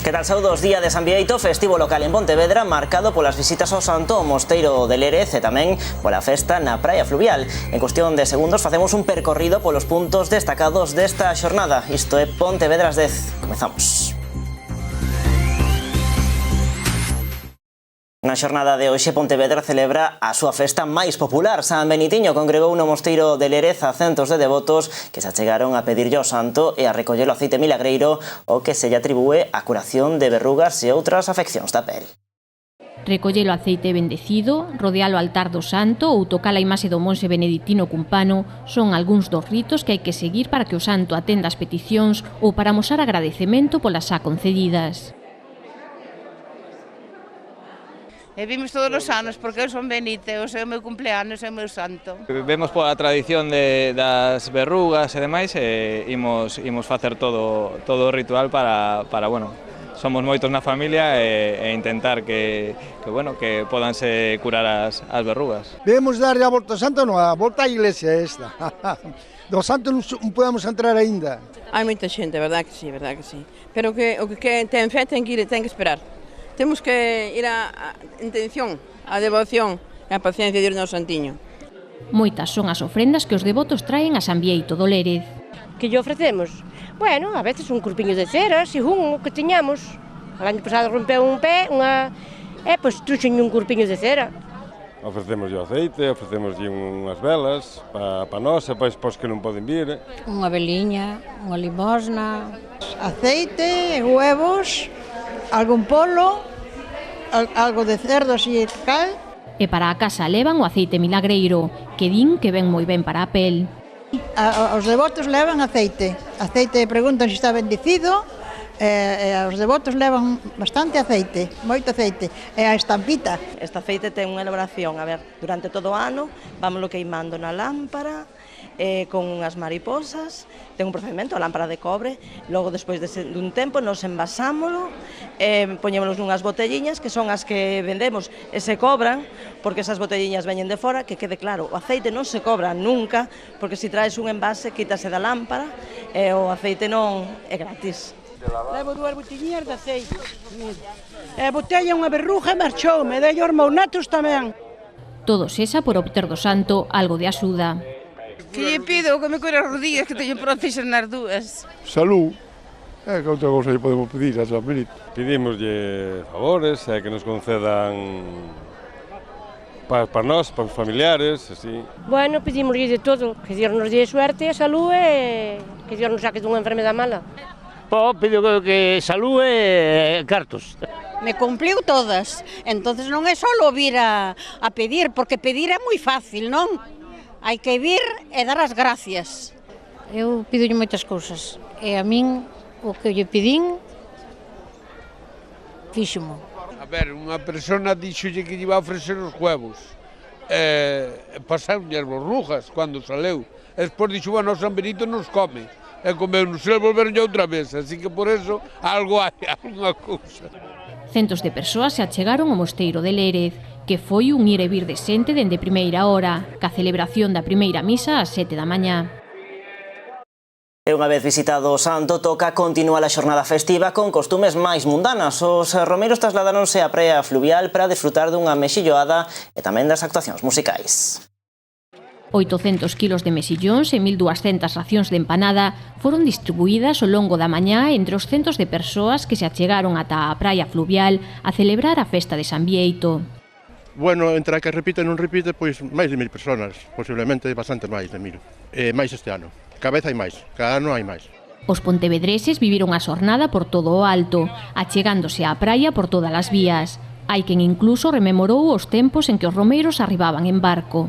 Que tal, saudos? Día de San Bieito, festivo local en Pontevedra, marcado polas visitas ao Santo, ao Mosteiro de Lérez e tamén pola festa na praia fluvial. En cuestión de segundos facemos un percorrido polos puntos destacados desta xornada. Isto é Pontevedra ás 10. Comezamos. Na xornada de hoxe, Pontevedra celebra a súa festa máis popular. San Benitiño congregou no Mosteiro de Lérez a centos de devotos que se achegaron a pedirlle ao santo e a recoller o aceite milagreiro, o que se lle atribúe a curación de verrugas e outras afeccións da pel. Recoller o aceite bendecido, rodear o altar do santo ou tocar a imaxe do monxe beneditino cumpano son algúns dos ritos que hai que seguir para que o santo atenda as peticións ou para amosar agradecemento polas xa concedidas. E vimos todos os anos, porque eu son benita, o seu meu cumpleanos é o meu santo. Vemos pola tradición das verrugas e demais e imos facer todo o ritual para bueno, somos moitos na familia e intentar que podanse curar as verrugas. Debemos darle a volta ao santo, non, a volta á iglesia esta. Do santo non podemos entrar aínda. Hai moita xente, verdad que sí, verdad que sí. Pero o que ten fe ten que esperar. Temos que ir a intención, a devoción e a paciencia de irnos ao Santiño. Moitas son as ofrendas que os devotos traen a San Bieito do Lérez. Que lle ofrecemos? Bueno, a veces un corpiño de cera, según o que teñamos. O ano pasado rompeu un pé, pois truxen un corpiño de cera. Ofrecemos o aceite, ofrecemos unhas velas para nós e para os que non poden vir. Unha veliña, unha limosna. Aceite, huevos, algún polo, algo de cerdo así e tal. E para a casa levan o aceite milagreiro, que din que ven moi ben para a pel. Os devotos levan aceite. Aceite preguntan se está bendecido, e os devotos levan bastante aceite, moito aceite. E a estampita. Este aceite ten unha elaboración, durante todo o ano, vámoslo queimando na lámpara, con unhas mariposas, ten un procedimento, a lámpara de cobre, logo despois dun tempo nos envasámolo, poñémonos nunhas botelliñas que son as que vendemos e se cobran, porque esas botelliñas veñen de fora, que quede claro, o aceite non se cobra nunca, porque se traes un envase quítase da lámpara e o aceite non é gratis. Levo 2 botelliñas de aceite. E a botella unha verruga e marchoume, dei os meus netos tamén. Todo sexa por obter do santo algo de axuda. Que lle pido que me cure as rodillas, que teño prótesis nas dúas. Salud, que outra cousa lle podemos pedir a San Benito. Pedimoslle favores, que nos concedan para nós, para os familiares, así. Bueno, pedimoslle de todo, que Dios nos dé suerte e salud e que Dios nos saque dunha enfermedade mala. Pido que salud e cartos. Me cumpliu todas, entonces non é só vir a pedir, porque pedir é moi fácil, non? Hai que vir e dar as gracias. Eu pidolle moitas cousas e a min o que lle pedín fíxomo. Unha persona dixolle que lle iba a ofrecer os huevos pasaronlle as borrujas cando saleu e despois dixo, bueno, San Benito nos come e comeu-nos e volveronlle outra vez, así que por eso algo hai, alguna cousa. Centos de persoas se achegaron ao Mosteiro de Lérez, que foi un ir e vir de xente dende primeira hora, ca celebración da primeira misa ás 7 da mañá. E unha vez visitado o santo, toca continuar a xornada festiva con costumes máis mundanas. Os romeiros trasladáronse á praia fluvial para desfrutar dunha mexilloada e tamén das actuacións musicais. 800 kilos de mexillóns e 1.200 racións de empanada foron distribuídas ao longo da mañá entre os centos de persoas que se achegaron ata a praia fluvial a celebrar a festa de San Bieito. Bueno, entre a que repite e non repite, pois máis de 1.000 personas, posiblemente bastante máis de 1.000. Máis este ano. Cada vez hai máis, cada ano hai máis. Os pontevedreses viviron a xornada por todo o alto, achegándose á praia por todas as vías. Hai quen incluso rememorou os tempos en que os romeiros arribaban en barco.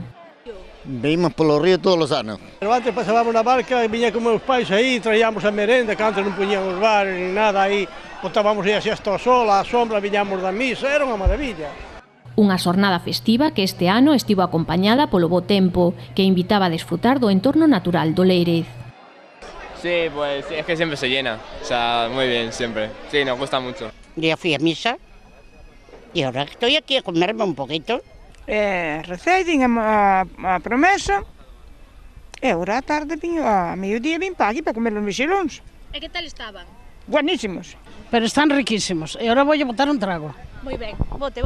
Vimos polo río todos os anos. Antes pasábamos na barca e viña con meus pais aí, traíamos a merenda, que antes non poñíamos bares ni nada aí, botábamos aí así hasta o sol, a sombra, viñamos da misa, era unha maravilla. Unha xornada festiva que este ano estivo acompañada polo bo tempo, que invitaba a desfrutar do entorno natural do Lérez. Sí, pues es que siempre se llena, o sea, muy bien, siempre. Sí, nos gusta mucho. Ya fui a misa y ahora estoy aquí a comerme un poquito. Recei, a promesa, e ahora a tarde, a mediodía vim para aquí para comer os mexilóns. E que tal estaban? buenísimos, pero están riquísimos. E ahora voulle botar un trago. Moi ben, bote.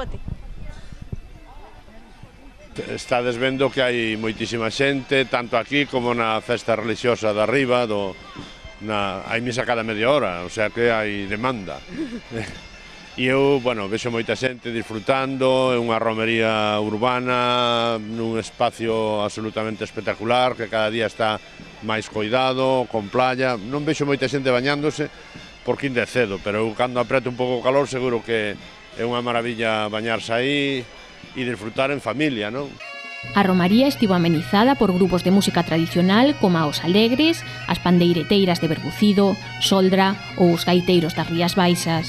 Estades vendo que hai moitísima xente, tanto aquí como na festa religiosa de arriba, hai misa cada media hora, o sea que hai demanda. E eu, vexo moita xente disfrutando, é unha romería urbana, nun espacio absolutamente espectacular, que cada día está máis coidado, con playa. Non vexo moita xente bañándose, porque ainda é cedo, pero eu, cando aprete un pouco o calor, seguro que é unha maravilla bañarse aí e disfrutar en familia, non? A romaría estivo amenizada por grupos de música tradicional como os Alegres, as pandeireteiras de Berbucido, Soldra ou os gaiteiros das Rías Baixas.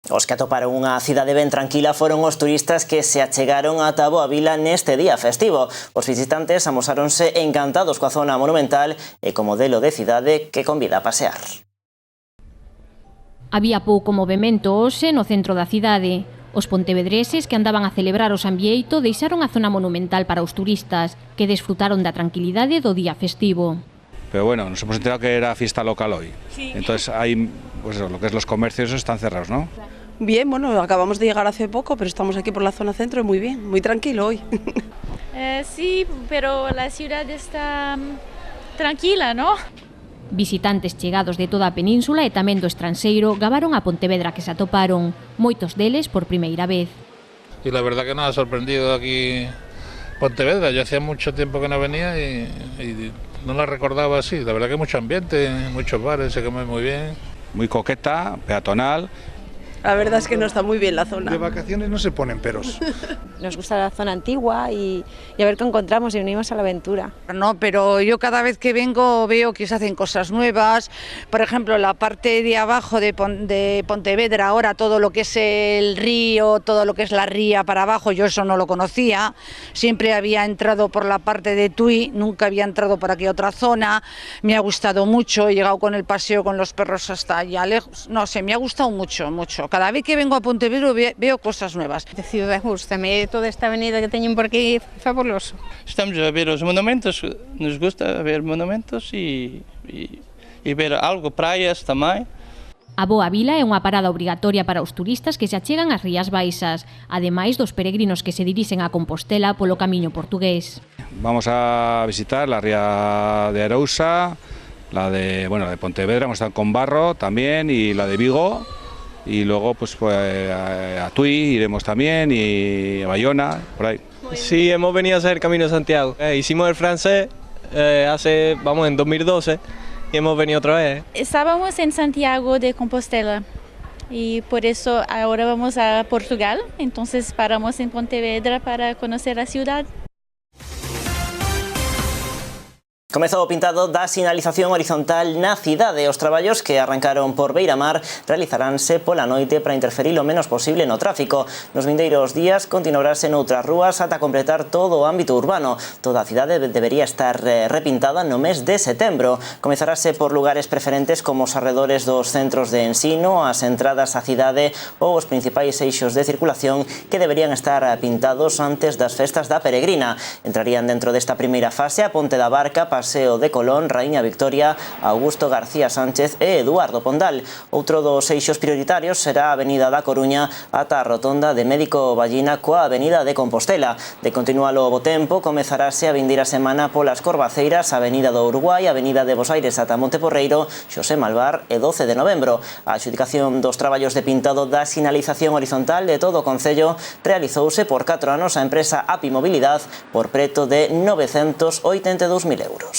Os que atoparon unha cidade ben tranquila foron os turistas que se achegaron ata Boa Vila neste día festivo. Os visitantes amosáronse encantados coa zona monumental e co modelo de cidade que convida a pasear. Había pouco movemento hoxe no centro da cidade. Os pontevedreses que andaban a celebrar o San Bieito deixaron a zona monumental para os turistas, que desfrutaron da tranquilidade do día festivo. Pero bueno, nos hemos enterado que era fiesta local hoy. Sí. Entonces hay, pues eso, lo que es los comercios están cerrados, ¿no? Bien, bueno, acabamos de llegar hace poco, pero estamos aquí por la zona centro y muy bien, muy tranquilo hoy. Sí, pero la ciudad está tranquila, ¿no? Visitantes chegados de toda a península e tamén do estranxeiro gabaron a Pontevedra que se atoparon, moitos deles por primeira vez. Y la verdad que nada, sorprendido aquí Pontevedra, yo hacía mucho tiempo que no venía y no la recordaba así, la verdad que mucho ambiente, muchos bares, se come muy bien. Muy coqueta, peatonal. La verdad es que no está muy bien la zona. De vacaciones no se ponen peros. Nos gusta la zona antigua y a ver qué encontramos y venimos a la aventura. No, pero yo cada vez que vengo veo que se hacen cosas nuevas. Por ejemplo, la parte de abajo de Pontevedra, ahora todo lo que es el río, todo lo que es la ría para abajo, yo eso no lo conocía. Siempre había entrado por la parte de Tui, nunca había entrado por aquí a otra zona. Me ha gustado mucho, he llegado con el paseo con los perros hasta allá lejos. No sé, me ha gustado mucho, mucho. Cada vez que vengo a Pontevedra veo cosas nuevas. De ciudad, gusta-me toda esta avenida que teñen por aquí, fabuloso. Estamos a ver os monumentos, nos gusta ver monumentos e ver algo, praias tamén. A Boa Vila é unha parada obrigatoria para os turistas que se achegan ás Rías Baixas, ademais dos peregrinos que se dirixen a Compostela polo camiño portugués. Vamos a visitar la ría de Arousa, la de Pontevedra, vamos a estar con Barro también, y la de Vigo. Y luego pues a Tui iremos también y a Bayona, por ahí. Sí, hemos venido a hacer el Camino de Santiago. Hicimos el francés en 2012 y hemos venido otra vez. Estábamos en Santiago de Compostela y por eso ahora vamos a Portugal, entonces paramos en Pontevedra para conocer la ciudad. Comeza o pintado da sinalización horizontal na cidade. Os traballos que arrancaron por Beiramar realizaránse pola noite para interferir o menos posible no tráfico. Nos vindeiros días continuarase noutras rúas ata completar todo o ámbito urbano. Toda a cidade debería estar repintada no mes de setembro. Comezarase por lugares preferentes como os arredores dos centros de ensino, as entradas á cidade ou os principais eixos de circulación que deberían estar pintados antes das festas da Peregrina. Entrarían dentro desta primeira fase a Ponte da Barca, Paseo de Colón, Raíña Victoria, Augusto García Sánchez e Eduardo Pondal. Outro dos eixos prioritarios será a Avenida da Coruña ata a rotonda de Médico Ballina coa Avenida de Compostela. De continualo o bo tempo, comezarase a vindeira semana polas Corvaceiras, Avenida do Uruguai, Avenida de Bos Aires ata Monte Porreiro, Xosé Malvar e 12 de novembro. A adxudicación dos traballos de pintado da sinalización horizontal de todo o Concello realizouse por 4 anos a empresa API Mobilidad por preto de 982.000 euros.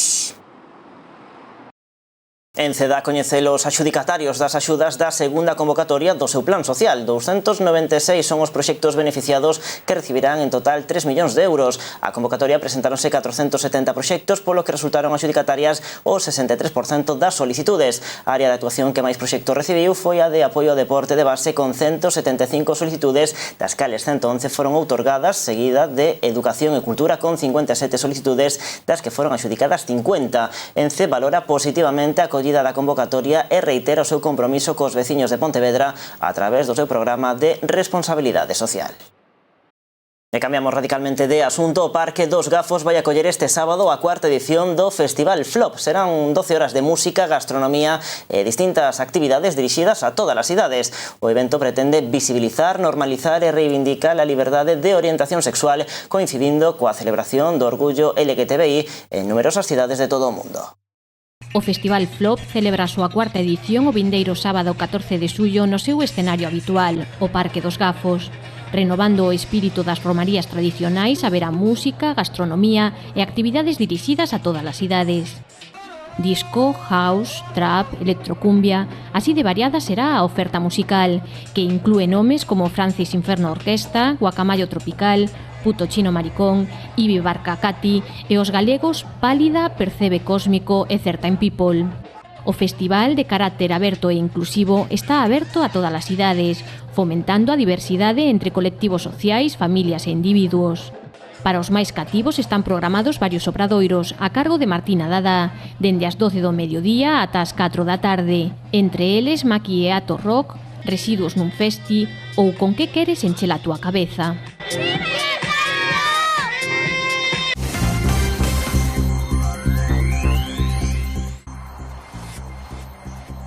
En Ceda coñece os adxudicatarios das axudas da segunda convocatoria do seu plan social. 296 son os proxectos beneficiados que recibirán en total 3 millóns de euros. A convocatoria presentáronse 470 proxectos, polo que resultaron adxudicatarias o 63% das solicitudes. A área de actuación que máis proxectos recibiu foi a de apoio ao deporte de base con 175 solicitudes, das cales 111 foron outorgadas, seguida de educación e cultura con 57 solicitudes, das que foron adxudicadas 50. Ence valora positivamente a da convocatoria e reitera o seu compromiso cos veciños de Pontevedra a través do seu programa de responsabilidade social. E cambiamos radicalmente de asunto. O Parque dos Gafos vai acoller este sábado a cuarta edición do Festival Flop. Serán 12 horas de música, gastronomía e distintas actividades dirixidas a todas as idades. O evento pretende visibilizar, normalizar e reivindicar a liberdade de orientación sexual, coincidindo coa celebración do orgullo LGTBI en numerosas cidades de todo o mundo. O Festival Flop celebra a súa cuarta edición o vindeiro sábado 14 de xullo no seu escenario habitual, o Parque dos Gafos. Renovando o espírito das romarías tradicionais, haberá música, gastronomía e actividades dirixidas a todas as idades. Disco, house, trap, electrocumbia, así de variada será a oferta musical, que inclúe nomes como Francis Inferno Orquesta, Guacamayo Tropical, Puto Chino Maricón, Ibi Barcacati e os galegos Pálida, Percebe Cósmico e Certain People. O festival, de carácter aberto e inclusivo, está aberto a todas as idades, fomentando a diversidade entre colectivos sociais, familias e individuos. Para os máis cativos están programados varios obradoiros a cargo de Martina Dada, dende as 12 do mediodía ata as 4 da tarde, entre eles Maki e Ato Rock, Residuos nun Festi ou Con que queres encher a túa cabeza.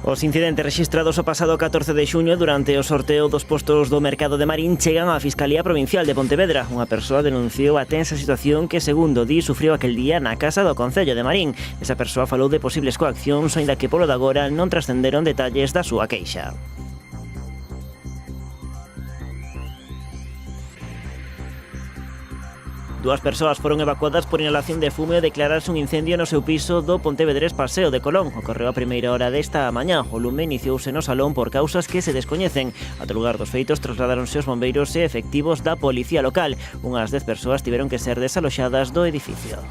Os incidentes rexistrados o pasado 14 de xuño durante o sorteo dos postos do mercado de Marín chegan á Fiscalía Provincial de Pontevedra. Unha persoa denunciou a tensa situación que, segundo di, sufriu aquel día na casa do Concello de Marín. Esa persoa falou de posibles coaccións, aínda que polo de agora non trascenderon detalles da súa queixa. Dúas persoas foron evacuadas por inhalación de fume ao declararse un incendio no seu piso do Pontevedrés Paseo de Colón. Ocorreu a primeira hora desta mañá. O lume iniciouse no salón por causas que se descoñecen. Ata o lugar dos feitos trasladáronse os bombeiros e efectivos da policía local. Unhas 10 persoas tiveron que ser desaloxadas do edificio.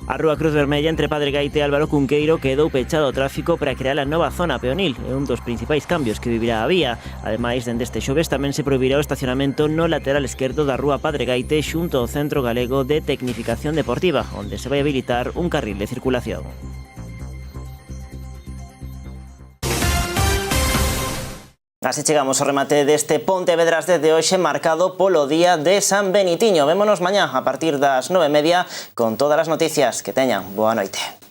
A Rúa Cruz Vermella entre Padre Gaite e Álvaro Cunqueiro quedou pechado ao tráfico para crear a nova zona peonil. É un dos principais cambios que vivirá a vía. Ademais, dende este xoves tamén se prohibirá o estacionamento no lateral esquerdo da Rúa Padre Gaite xunto ao Centro Galego de Tecnificación Deportiva, onde se vai habilitar un carril de circulación. Así chegamos ao remate deste Pontevedras desde hoxe, marcado polo Día de San Benitiño. Vémonos mañá a partir das 9:30 con todas as noticias. Que teñan boa noite.